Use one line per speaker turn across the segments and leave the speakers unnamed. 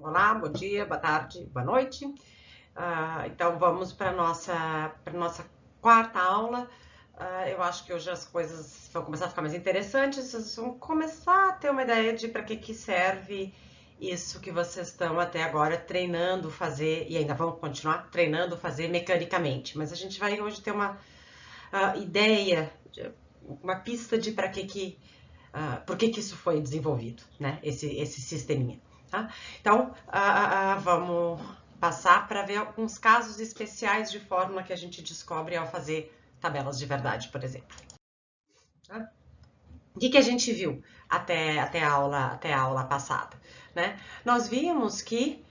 Olá, bom dia, boa tarde, boa noite. Então vamos para nossa quarta aula. Eu acho que hoje as coisas vão começar a ficar mais interessantes. Vocês vão começar a ter uma ideia de para que serve isso que vocês estão até agora treinando fazer e ainda vão continuar treinando fazer mecanicamente. Mas a gente vai hoje ter uma ideia, uma pista de para por que isso foi desenvolvido, né? Esse sisteminha. Tá? Então, vamos passar para ver alguns casos especiais de fórmula que a gente descobre ao fazer tabelas de verdade, por exemplo. Tá? O que a gente viu até a aula passada? Né? Nós vimos que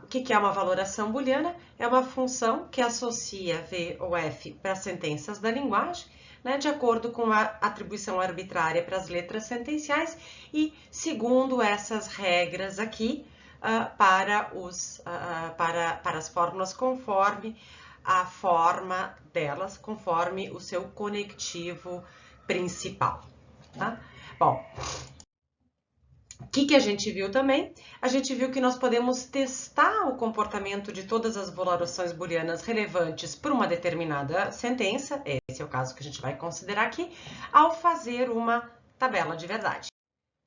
o que é uma valoração booleana? É uma função que associa V ou F para sentenças da linguagem, né, de acordo com a atribuição arbitrária para as letras sentenciais e segundo essas regras aqui para as fórmulas conforme a forma delas, conforme o seu conectivo principal. Tá? Bom, o que a gente viu também? A gente viu que nós podemos testar o comportamento de todas as valorações booleanas relevantes por uma determinada sentença, esse é o caso que a gente vai considerar aqui, ao fazer uma tabela de verdade.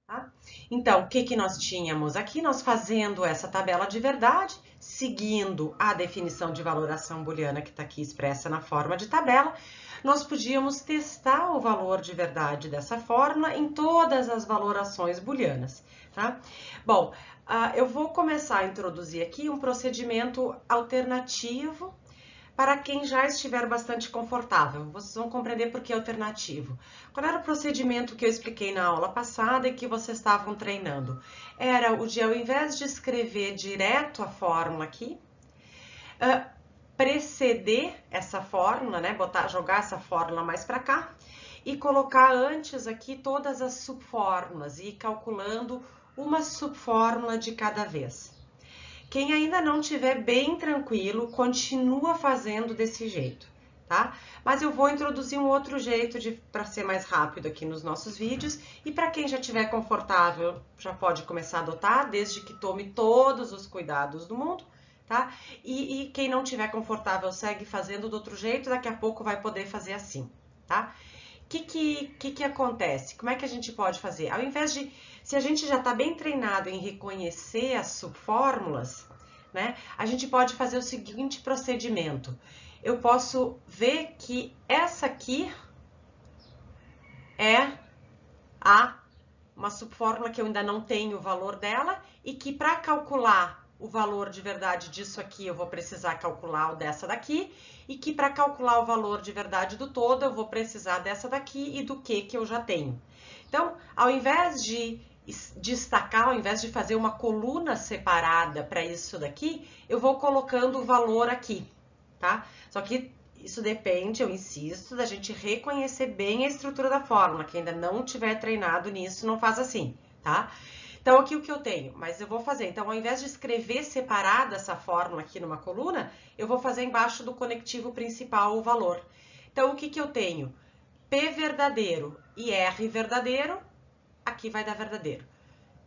Tá? Então, o que nós tínhamos aqui? Nós fazendo essa tabela de verdade, seguindo a definição de valoração booleana que está aqui expressa na forma de tabela, nós podíamos testar o valor de verdade dessa fórmula em todas as valorações booleanas. Tá? Bom, eu vou começar a introduzir aqui um procedimento alternativo para quem já estiver bastante confortável. Vocês vão compreender por que é alternativo. Qual era o procedimento que eu expliquei na aula passada e que vocês estavam treinando? Era o de, ao invés de escrever direto a fórmula aqui, preceder essa fórmula, né? Jogar essa fórmula mais para cá e colocar antes aqui todas as subfórmulas e ir calculando uma subfórmula de cada vez. Quem ainda não estiver bem tranquilo, continua fazendo desse jeito, tá? Mas eu vou introduzir um outro jeito para ser mais rápido aqui nos nossos vídeos. E para quem já estiver confortável, já pode começar a adotar, desde que tome todos os cuidados do mundo, tá? E quem não estiver confortável, segue fazendo do outro jeito, daqui a pouco vai poder fazer assim, tá? O que acontece? Como é que a gente pode fazer? Ao invés de, se a gente já está bem treinado em reconhecer as subfórmulas, né, a gente pode fazer o seguinte procedimento. Eu posso ver que essa aqui é uma subfórmula que eu ainda não tenho o valor dela e que para calcular o valor de verdade disso aqui, eu vou precisar calcular o dessa daqui, e que para calcular o valor de verdade do todo, eu vou precisar dessa daqui e do que eu já tenho. Então, ao invés de destacar, ao invés de fazer uma coluna separada para isso daqui, eu vou colocando o valor aqui, tá? Só que isso depende, eu insisto, da gente reconhecer bem a estrutura da fórmula. Quem ainda não tiver treinado nisso, não faz assim, tá? Então, aqui o que eu tenho, mas eu vou fazer. Então, ao invés de escrever separada essa fórmula aqui numa coluna, eu vou fazer embaixo do conectivo principal o valor. Então, o que eu tenho? P verdadeiro e R verdadeiro, aqui vai dar verdadeiro.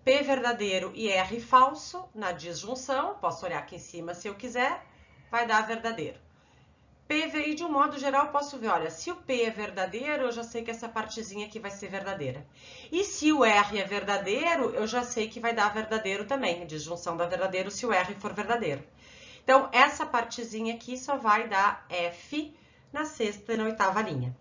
P verdadeiro e R falso, na disjunção, posso olhar aqui em cima se eu quiser, vai dar verdadeiro. PVI, de um modo geral, posso ver, olha, se o P é verdadeiro, eu já sei que essa partezinha aqui vai ser verdadeira. E se o R é verdadeiro, eu já sei que vai dar verdadeiro também, a disjunção dá verdadeiro se o R for verdadeiro. Então, essa partezinha aqui só vai dar F na sexta e na oitava linha.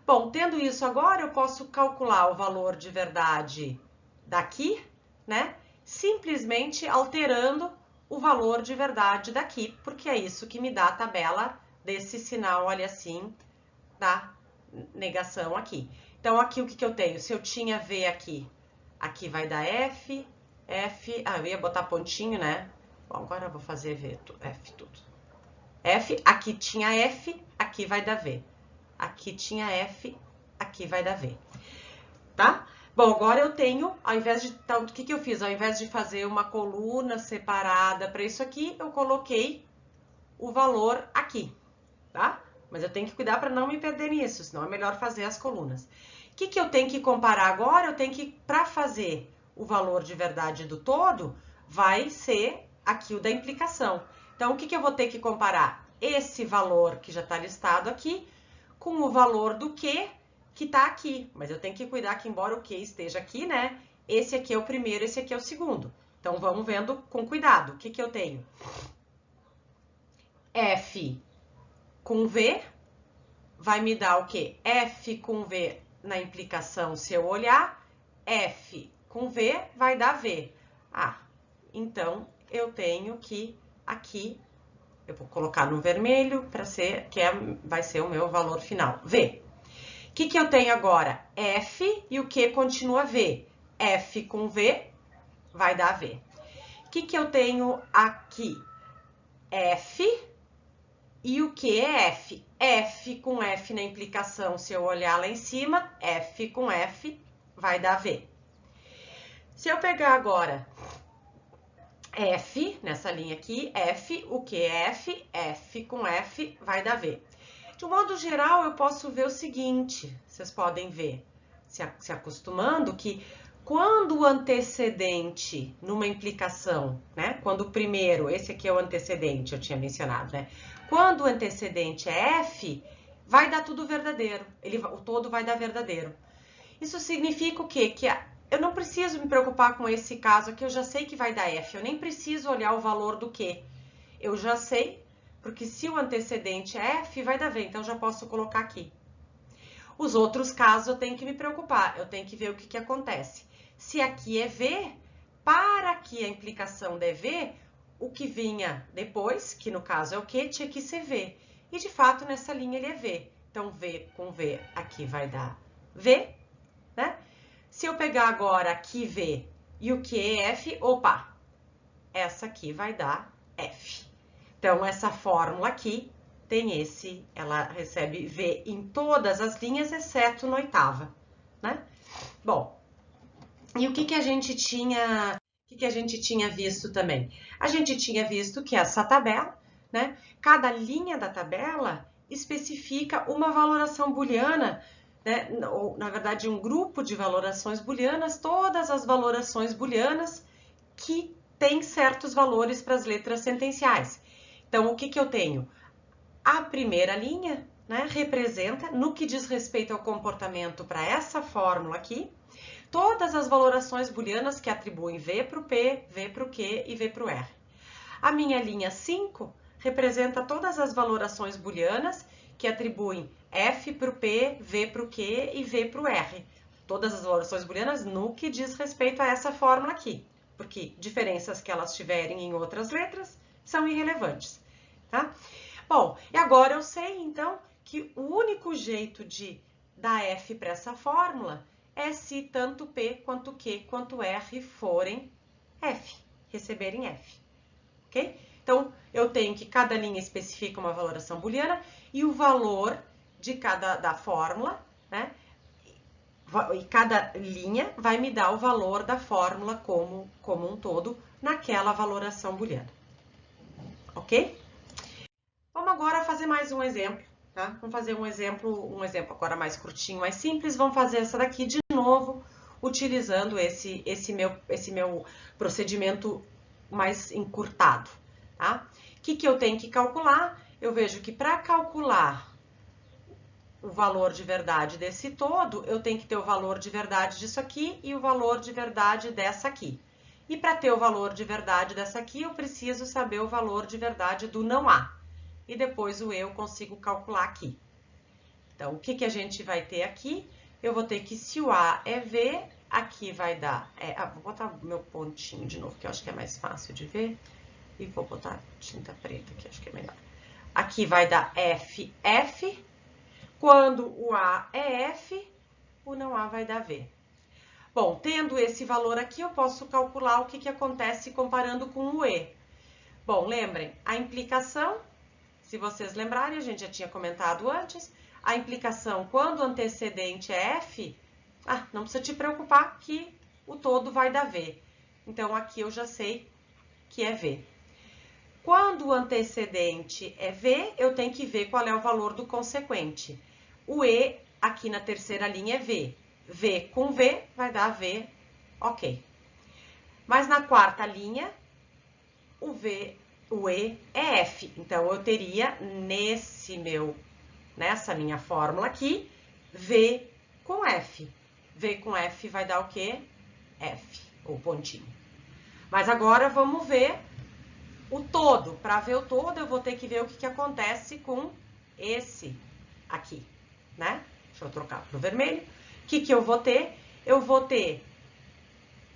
Bom, tendo isso agora, eu posso calcular o valor de verdade daqui, né? Simplesmente alterando o valor de verdade daqui, porque é isso que me dá a tabela desse sinal, olha assim, da negação aqui. Então, aqui o que eu tenho? Se eu tinha V aqui, aqui vai dar F, eu ia botar pontinho, né? Bom, agora eu vou fazer F tudo. F, aqui tinha F, aqui vai dar V. Aqui tinha F, aqui vai dar V. Tá? Bom, agora eu tenho, ao invés de, então, o que eu fiz? Ao invés de fazer uma coluna separada para isso aqui, eu coloquei o valor aqui, tá? Mas eu tenho que cuidar para não me perder nisso, senão é melhor fazer as colunas. O que eu tenho que comparar agora? Eu tenho que, para fazer o valor de verdade do todo, vai ser aqui o da implicação. Então, o que eu vou ter que comparar? Esse valor que já está listado aqui com o valor do que está aqui. Mas eu tenho que cuidar que, embora o que esteja aqui, né? Esse aqui é o primeiro, esse aqui é o segundo. Então, vamos vendo com cuidado. O que eu tenho? F com V vai me dar o quê? F com V na implicação, se eu olhar, F com V vai dar V. Ah, então eu tenho que aqui, eu vou colocar no vermelho para ser, vai ser o meu valor final, V. O que eu tenho agora? F e o que continua V? F com V vai dar V. O que eu tenho aqui? F e o que é F? F com F na implicação, se eu olhar lá em cima, F com F vai dar V. Se eu pegar agora F, nessa linha aqui, F, o que é F? F com F vai dar V. De um modo geral, eu posso ver o seguinte, vocês podem ver, se acostumando, que quando o antecedente numa implicação, né? Quando o primeiro, esse aqui é o antecedente, eu tinha mencionado, né? Quando o antecedente é F, vai dar tudo verdadeiro. O todo vai dar verdadeiro. Isso significa o quê? Que eu não preciso me preocupar com esse caso aqui, eu já sei que vai dar F. Eu nem preciso olhar o valor do que. Eu já sei, porque se o antecedente é F, vai dar V. Então, eu já posso colocar aqui. Os outros casos eu tenho que me preocupar. Eu tenho que ver o que acontece. Se aqui é V, para que a implicação dê V, o que vinha depois, que no caso é o que, tinha que ser V. E, de fato, nessa linha ele é V. Então, V com V aqui vai dar V, né? Se eu pegar agora aqui V e o que é F, opa, essa aqui vai dar F. Então, essa fórmula aqui tem ela recebe V em todas as linhas, exceto na oitava, né? Bom, e o que a gente tinha... O que a gente tinha visto também? A gente tinha visto que essa tabela, né? Cada linha da tabela especifica uma valoração booleana, né? Ou, na verdade, um grupo de valorações booleanas, todas as valorações booleanas que têm certos valores para as letras sentenciais. Então, o que eu tenho? A primeira linha, né, representa, no que diz respeito ao comportamento para essa fórmula aqui, todas as valorações booleanas que atribuem V para o P, V para o Q e V para o R. A minha linha 5 representa todas as valorações booleanas que atribuem F para o P, V para o Q e V para o R. Todas as valorações booleanas no que diz respeito a essa fórmula aqui, porque diferenças que elas tiverem em outras letras são irrelevantes, tá? Bom, e agora eu sei, então, que o único jeito de dar F para essa fórmula é se tanto P quanto Q quanto R forem F, receberem F, ok? Então, eu tenho que cada linha especifica uma valoração booleana e o valor de da fórmula, né? E cada linha vai me dar o valor da fórmula como um todo naquela valoração booleana, ok? Vamos agora fazer mais um exemplo, tá? Vamos fazer um exemplo agora mais curtinho, mais simples. Vamos fazer essa daqui de novo, utilizando esse meu procedimento mais encurtado, tá? O que eu tenho que calcular? Eu vejo que para calcular o valor de verdade desse todo, eu tenho que ter o valor de verdade disso aqui e o valor de verdade dessa aqui. E para ter o valor de verdade dessa aqui, eu preciso saber o valor de verdade do não há. E depois o eu consigo calcular aqui. Então, o que a gente vai ter aqui? Eu vou ter que, se o A é V, aqui vai dar... vou botar meu pontinho de novo, que eu acho que é mais fácil de ver. E vou botar tinta preta, que acho que é melhor. Aqui vai dar F, F. Quando o A é F, o não A vai dar V. Bom, tendo esse valor aqui, eu posso calcular o que acontece comparando com o E. Bom, lembrem, a implicação... Se vocês lembrarem, a gente já tinha comentado antes, a implicação quando o antecedente é F, não precisa te preocupar que o todo vai dar V. Então, aqui eu já sei que é V. Quando o antecedente é V, eu tenho que ver qual é o valor do consequente. O E, aqui na terceira linha, é V. V com V vai dar V, ok. Mas na quarta linha, o E é F. Então, eu teria nessa minha fórmula aqui, V com F. V com F vai dar o quê? F, ou pontinho. Mas agora vamos ver o todo. Para ver o todo, eu vou ter que ver o que acontece com esse aqui, né? Deixa eu trocar para o vermelho. O que eu vou ter? Eu vou ter,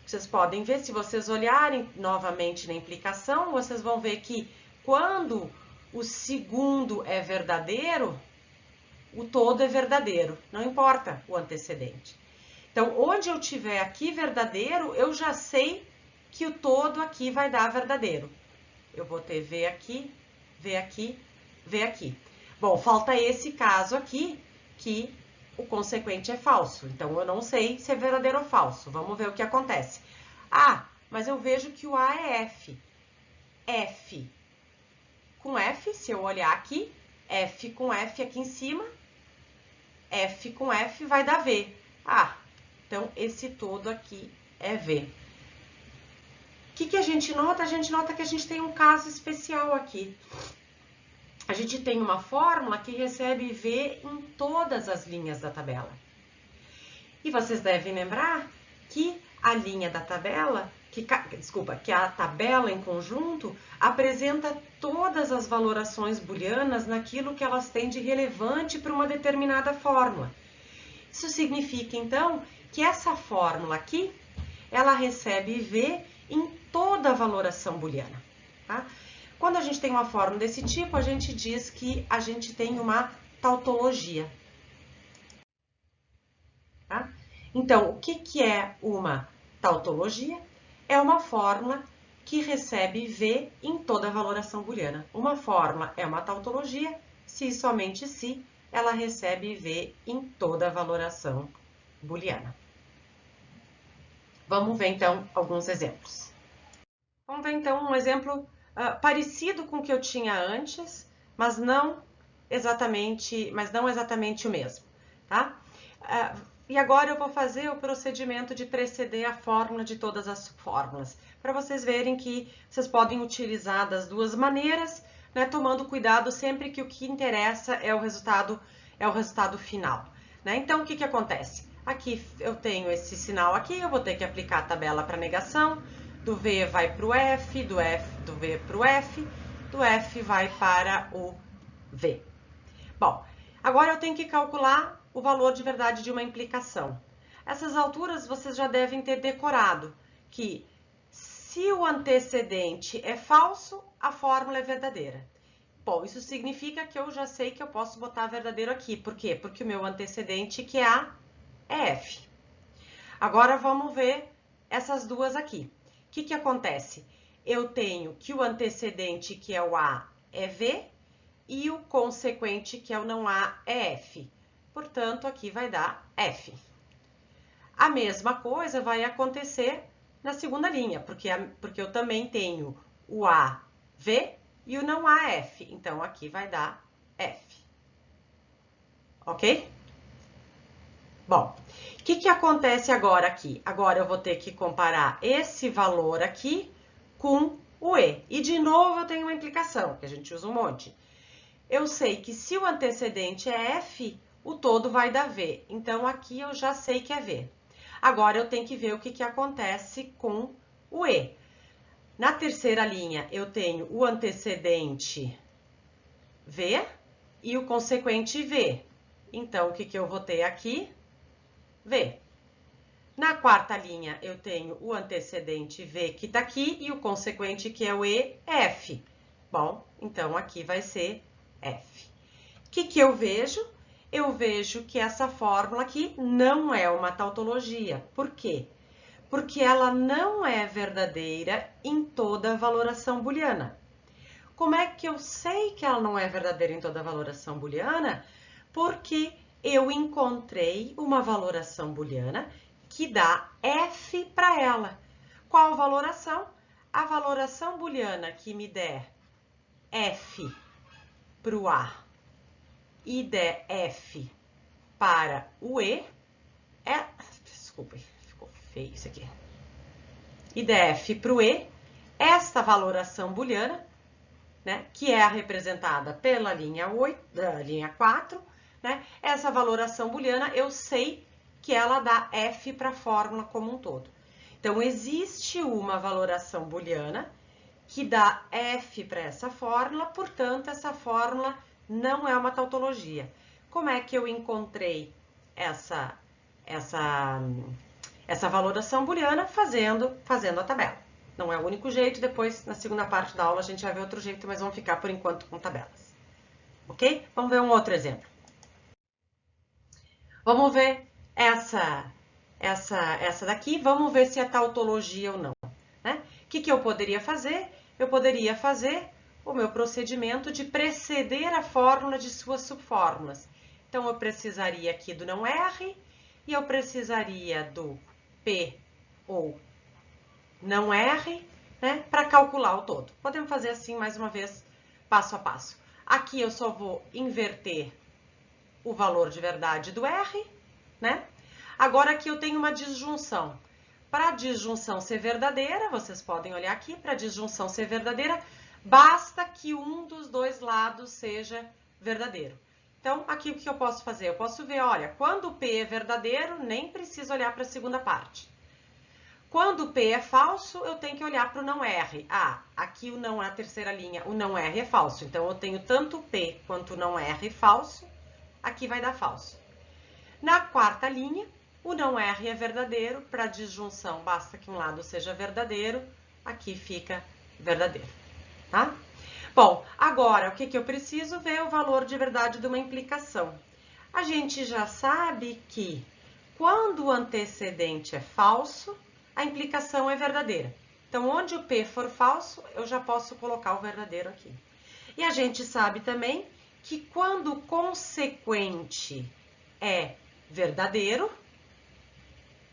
vocês podem ver, se vocês olharem novamente na implicação, vocês vão ver que quando o segundo é verdadeiro, o todo é verdadeiro, não importa o antecedente. Então, onde eu tiver aqui verdadeiro, eu já sei que o todo aqui vai dar verdadeiro. Eu vou ter V aqui, V aqui, V aqui. Bom, falta esse caso aqui, que o consequente é falso. Então, eu não sei se é verdadeiro ou falso. Vamos ver o que acontece. Ah, mas eu vejo que o A é F. F com F, se eu olhar aqui, F com F aqui em cima, F com F vai dar V. Ah, então esse todo aqui é V. O que a gente nota? A gente nota que a gente tem um caso especial aqui. A gente tem uma fórmula que recebe V em todas as linhas da tabela. E vocês devem lembrar que a linha da tabela, que a tabela em conjunto apresenta todas as valorações booleanas naquilo que elas têm de relevante para uma determinada fórmula. Isso significa, então, que essa fórmula aqui, ela recebe V em toda a valoração booleana, tá? Quando a gente tem uma fórmula desse tipo, a gente diz que a gente tem uma tautologia, tá? Então, o que é uma tautologia? É uma fórmula que recebe V em toda a valoração booleana. Uma fórmula é uma tautologia se e somente se ela recebe V em toda a valoração booleana. Vamos ver, então, alguns exemplos. Vamos ver, então, um exemplo parecido com o que eu tinha antes, mas não exatamente o mesmo, tá? E agora eu vou fazer o procedimento de preceder a fórmula de todas as fórmulas, para vocês verem que vocês podem utilizar das duas maneiras, né, tomando cuidado sempre que o que interessa é o resultado final, né? Então, o que acontece? Aqui eu tenho esse sinal aqui, eu vou ter que aplicar a tabela para negação, do V vai para o F, do V para o F, do F vai para o V. Bom, agora eu tenho que calcular o valor de verdade de uma implicação. Essas alturas vocês já devem ter decorado que se o antecedente é falso, a fórmula é verdadeira. Bom, isso significa que eu já sei que eu posso botar verdadeiro aqui. Por quê? Porque o meu antecedente, que é A, é F. Agora vamos ver essas duas aqui. O que acontece? Eu tenho que o antecedente, que é o A, é V, e o consequente, que é o não A, é F. Portanto, aqui vai dar F. A mesma coisa vai acontecer na segunda linha, porque eu também tenho o A, V, e o não A, F. Então, aqui vai dar F. Ok? Bom, o que acontece agora aqui? Agora eu vou ter que comparar esse valor aqui com o E. E, de novo, eu tenho uma implicação, que a gente usa um monte. Eu sei que se o antecedente é F, o todo vai dar V. Então, aqui eu já sei que é V. Agora, eu tenho que ver o que acontece com o E. Na terceira linha, eu tenho o antecedente V e o consequente V. Então, o que eu vou ter aqui? V. Na quarta linha, eu tenho o antecedente V, que está aqui, e o consequente, que é o E, F. Bom, então, aqui vai ser F. O que eu vejo? Eu vejo que essa fórmula aqui não é uma tautologia. Por quê? Porque ela não é verdadeira em toda a valoração booleana. Como é que eu sei que ela não é verdadeira em toda a valoração booleana? Porque eu encontrei uma valoração booleana que dá F para ela. Qual valoração? A valoração booleana que me der F para o A e der F para o E Desculpa, ficou feio isso aqui. e df para o E, esta valoração booleana, né, que é representada pela linha 8, linha 4, né, essa valoração booleana eu sei que ela dá f para a fórmula como um todo. Então, existe uma valoração booleana que dá f para essa fórmula, portanto, essa fórmula não é uma tautologia. Como é que eu encontrei essa valoração booleana? Fazendo a tabela. Não é o único jeito, depois, na segunda parte da aula, a gente vai ver outro jeito, mas vamos ficar, por enquanto, com tabelas. Ok? Vamos ver um outro exemplo. Vamos ver essa daqui, vamos ver se é tautologia ou não. Né? O que eu poderia fazer? Eu poderia fazer o meu procedimento de preceder a fórmula de suas subfórmulas. Então, eu precisaria aqui do não R e eu precisaria do P ou não R, né, para calcular o todo. Podemos fazer assim, mais uma vez, passo a passo. Aqui eu só vou inverter o valor de verdade do R, né? Agora aqui eu tenho uma disjunção. Para a disjunção ser verdadeira, vocês podem olhar aqui, para a disjunção ser verdadeira, basta que um dos dois lados seja verdadeiro. Então, aqui o que eu posso fazer? Eu posso ver, olha, quando o P é verdadeiro, nem preciso olhar para a segunda parte. Quando o P é falso, eu tenho que olhar para o não R. Ah, aqui o não, a terceira linha, o não R é falso. Então, eu tenho tanto o P quanto o não R falso, aqui vai dar falso. Na quarta linha, o não R é verdadeiro, para disjunção basta que um lado seja verdadeiro, aqui fica verdadeiro, tá? Bom, agora, o que eu preciso ver? O valor de verdade de uma implicação. A gente já sabe que quando o antecedente é falso, a implicação é verdadeira. Então, onde o P for falso, eu já posso colocar o verdadeiro aqui. E a gente sabe também que quando o consequente é verdadeiro,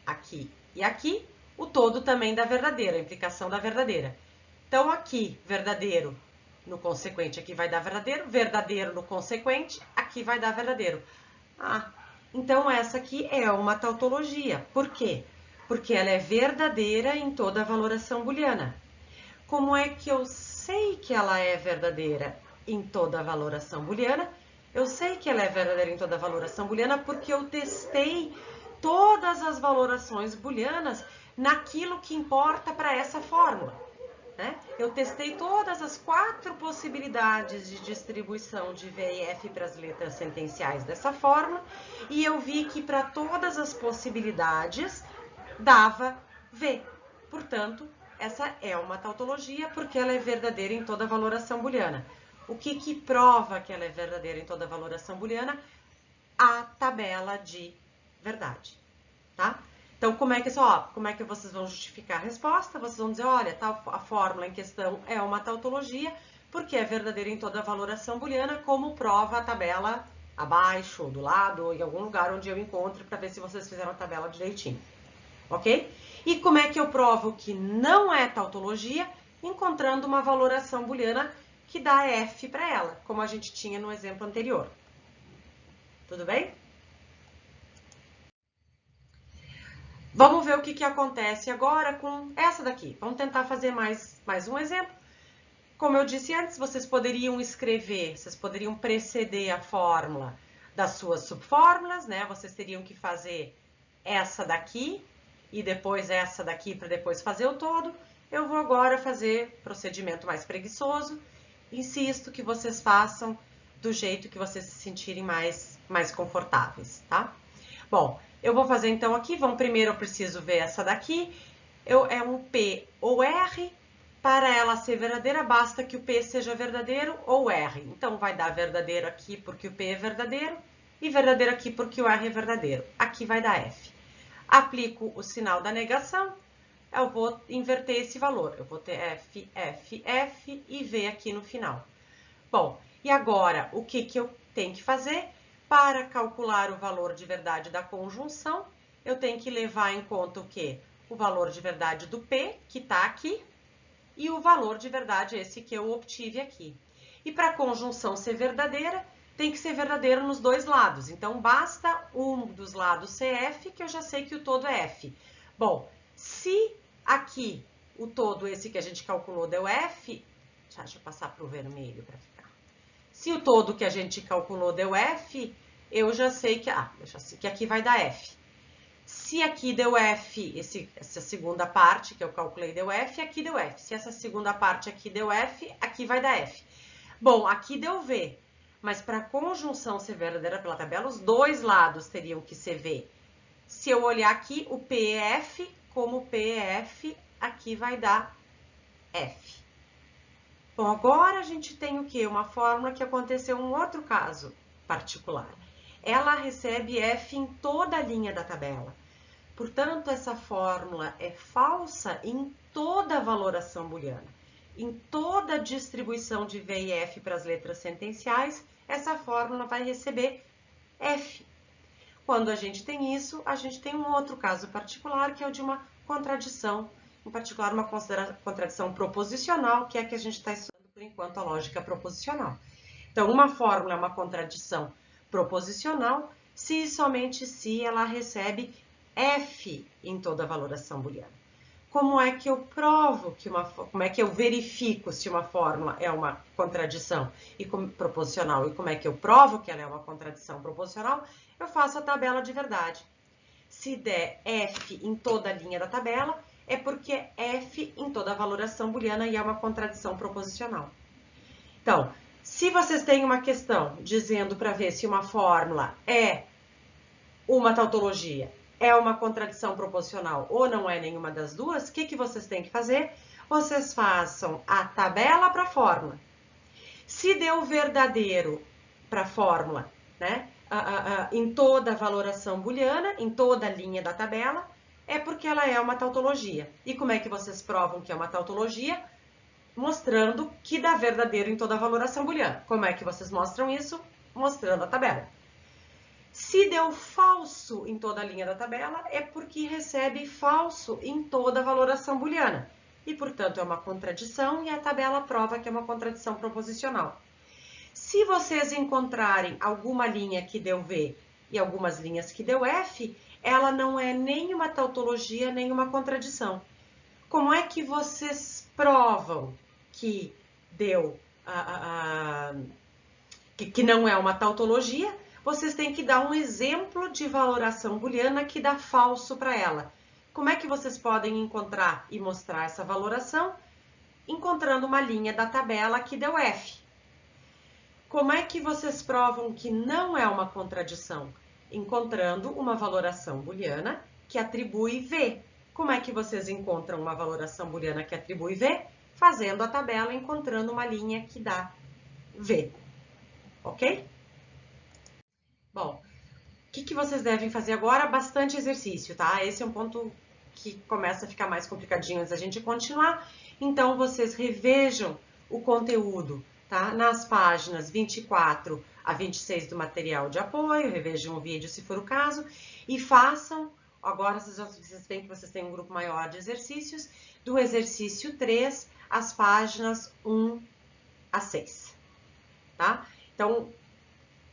aqui e aqui, o todo também dá verdadeira, a implicação dá verdadeira. Então, aqui, verdadeiro no consequente, aqui vai dar verdadeiro, verdadeiro no consequente, aqui vai dar verdadeiro. Ah, então essa aqui é uma tautologia. Por quê? Porque ela é verdadeira em toda a valoração booleana. Como é que eu sei que ela é verdadeira em toda a valoração booleana? Eu sei que ela é verdadeira em toda a valoração booleana porque eu testei todas as valorações booleanas naquilo que importa para essa fórmula. Né? Eu testei todas as 4 possibilidades de distribuição de V e F para as letras sentenciais dessa fórmula e eu vi que para todas as possibilidades dava V. Portanto, essa é uma tautologia porque ela é verdadeira em toda a valoração booleana. O que prova que ela é verdadeira em toda a valoração booleana? A tabela de verdade, tá? Então, como é que vocês vão justificar a resposta? Vocês vão dizer, olha, a fórmula em questão é uma tautologia, porque é verdadeira em toda a valoração booleana, como prova a tabela abaixo, do lado, ou em algum lugar onde eu encontro, para ver se vocês fizeram a tabela direitinho, ok? E como é que eu provo que não é tautologia? Encontrando uma valoração booleana que dá F para ela, como a gente tinha no exemplo anterior. Tudo bem? Vamos ver o que acontece agora com essa daqui. Vamos tentar fazer mais um exemplo. Como eu disse antes, vocês poderiam escrever, vocês poderiam preceder a fórmula das suas subfórmulas, né? Vocês teriam que fazer essa daqui e depois essa daqui para depois fazer o todo. Eu vou agora fazer procedimento mais preguiçoso. Insisto que vocês façam do jeito que vocês se sentirem mais confortáveis, tá? Bom, eu vou fazer então aqui, primeiro eu preciso ver essa daqui, é um P ou R, para ela ser verdadeira basta que o P seja verdadeiro ou R. Então vai dar verdadeiro aqui porque o P é verdadeiro e verdadeiro aqui porque o R é verdadeiro. Aqui vai dar F. Aplico o sinal da negação, eu vou inverter esse valor, eu vou ter F, F, F e V aqui no final. Bom, e agora o que eu tenho que fazer? Para calcular o valor de verdade da conjunção, eu tenho que levar em conta o quê? O valor de verdade do P, que está aqui, e o valor de verdade esse que eu obtive aqui. E para a conjunção ser verdadeira, tem que ser verdadeiro nos dois lados. Então, basta um dos lados ser F, que eu já sei que o todo é F. Bom, se aqui o todo, esse que a gente calculou, deu F, deixa eu passar para o vermelho para ficar. Se o todo que a gente calculou deu F, eu já sei que, que aqui vai dar F. Se aqui deu F, essa segunda parte que eu calculei deu F, aqui deu F. Se essa segunda parte aqui deu F, aqui vai dar F. Bom, aqui deu V, mas para a conjunção ser verdadeira pela tabela, os dois lados teriam que ser V. Se eu olhar aqui, o PF, como PF, aqui vai dar F. Bom, agora a gente tem o quê? Uma fórmula que aconteceu em um outro caso particular. Ela recebe F em toda a linha da tabela. Portanto, essa fórmula é falsa em toda a valoração booleana. Em toda a distribuição de V e F para as letras sentenciais, essa fórmula vai receber F. Quando a gente tem isso, a gente tem um outro caso particular, que é o de uma contradição, em particular uma contradição proposicional, que é a que a gente está estudando por enquanto, a lógica proposicional. Então, uma fórmula é uma contradição proposicional se e somente se ela recebe F em toda a valoração booleana. Como é que eu provo que como é que eu verifico se uma fórmula é uma contradição proposicional e como é que eu provo que ela é uma contradição proposicional? Eu faço a tabela de verdade. Se der F em toda a linha da tabela, é porque é F em toda a valoração booleana e é uma contradição proposicional. Então, se vocês têm uma questão dizendo para ver se uma fórmula é uma tautologia, é uma contradição proposicional ou não é nenhuma das duas, o que vocês têm que fazer? Vocês façam a tabela para a fórmula. Se deu verdadeiro para a fórmula, né, em toda a valoração booleana, em toda a linha da tabela, é porque ela é uma tautologia. E como é que vocês provam que é uma tautologia? Mostrando que dá verdadeiro em toda a valoração booleana. Como é que vocês mostram isso? Mostrando a tabela. Se deu falso em toda a linha da tabela, é porque recebe falso em toda a valoração booleana. E, portanto, é uma contradição e a tabela prova que é uma contradição proposicional. Se vocês encontrarem alguma linha que deu V e algumas linhas que deu F, ela não é nem uma tautologia, nem uma contradição. Como é que vocês provam que deu que não é uma tautologia? Vocês têm que dar um exemplo de valoração booleana que dá falso para ela. Como é que vocês podem encontrar e mostrar essa valoração? Encontrando uma linha da tabela que deu F. Como é que vocês provam que não é uma contradição? Encontrando uma valoração booleana que atribui V. Como é que vocês encontram uma valoração booleana que atribui V? Fazendo a tabela, encontrando uma linha que dá V. Ok? Bom, o que vocês devem fazer agora? Bastante exercício, tá? Esse é um ponto que começa a ficar mais complicadinho antes da gente continuar. Então, vocês revejam o conteúdo, tá? Nas páginas 24 a 26 do material de apoio, revejam o vídeo se for o caso, e façam, agora vocês veem que vocês têm um grupo maior de exercícios, do exercício 3, as páginas 1 a 6, tá? Então,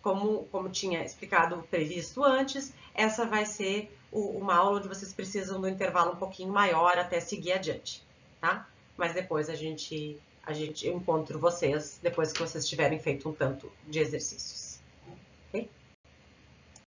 como tinha explicado, previsto antes, essa vai ser uma aula onde vocês precisam do intervalo um pouquinho maior até seguir adiante, tá? Mas depois eu encontro vocês, depois que vocês tiverem feito um tanto de exercícios.